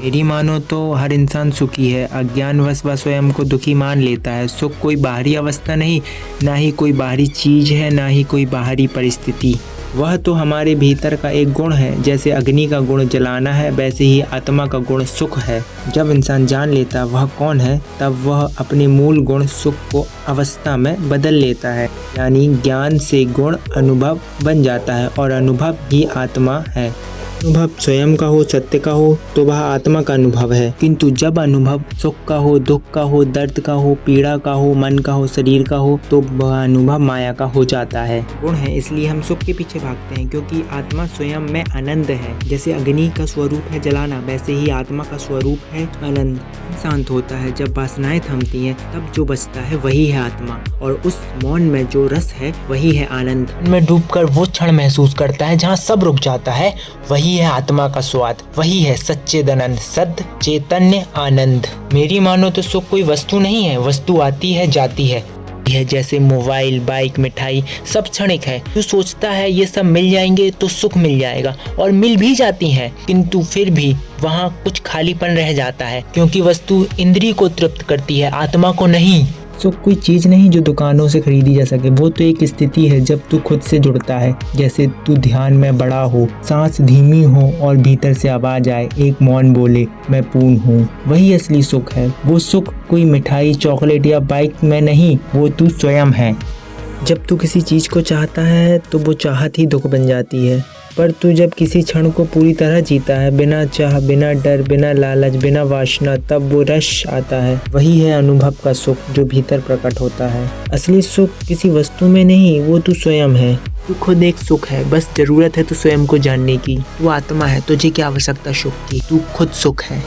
मेरी मानो तो हर इंसान सुखी है, अज्ञानवश वह स्वयं को दुखी मान लेता है। सुख कोई बाहरी अवस्था नहीं, ना ही कोई बाहरी चीज है, ना ही कोई बाहरी परिस्थिति। वह तो हमारे भीतर का एक गुण है। जैसे अग्नि का गुण जलाना है, वैसे ही आत्मा का गुण सुख है। जब इंसान जान लेता वह कौन है, तब वह अपने मूल गुण सुख को अवस्था में बदल लेता है। यानी ज्ञान से गुण अनुभव बन जाता है और अनुभव ही आत्मा है। अनुभव स्वयं का हो, सत्य का हो, तो वह आत्मा का अनुभव है। किंतु जब अनुभव सुख का हो, दुख का हो, दर्द का हो, पीड़ा का हो, मन का हो, शरीर का हो, तो वह अनुभव माया का हो जाता है। गुण है, इसलिए हम सुख के पीछे भागते हैं, क्योंकि आत्मा स्वयं में आनंद है। जैसे अग्नि का स्वरूप है जलाना, वैसे ही आत्मा का स्वरूप है आनंद। शांत होता है, जब वासनाएं थमती हैं, तब जो बचता है वही है आत्मा, और उस मौन में जो रस है वही है आनंद। में डूबकर वो क्षण महसूस करता है जहाँ सब रुक जाता है, वही है आत्मा का स्वाद, वही है सच्चिदानंद, सद चैतन्य आनंद। मेरी मानो तो सुख कोई वस्तु नहीं है, वस्तु आती है जाती है। यह जैसे मोबाइल, बाइक, मिठाई सब क्षणिक है। जो सोचता है ये सब मिल जाएंगे तो सुख मिल जाएगा, और मिल भी जाती हैं, किंतु फिर भी वहाँ कुछ खालीपन रह जाता है, क्योंकि वस्तु इंद्रिय को तृप्त करती है, आत्मा को नहीं। सुख कोई चीज नहीं जो दुकानों से खरीदी जा सके, वो तो एक स्थिति है जब तू खुद से जुड़ता है। जैसे तू ध्यान में बड़ा हो, सांस धीमी हो और भीतर से आवाज आए, एक मौन बोले, मैं पूर्ण हूँ, वही असली सुख है। वो सुख कोई मिठाई, चॉकलेट या बाइक में नहीं, वो तू स्वयं है। जब तू किसी चीज को चाहता है तो वो चाहत ही दुख बन जाती है, पर तू जब किसी क्षण को पूरी तरह जीता है, बिना चाह, बिना डर, बिना लालच, बिना वासना, तब वो रस आता है। वही है अनुभव का सुख जो भीतर प्रकट होता है। असली सुख किसी वस्तु में नहीं, वो तू स्वयं है। तू खुद एक सुख है, बस जरूरत है तो स्वयं को जानने की। तू आत्मा है, तुझे क्या आवश्यकता सुख की, तू खुद सुख है।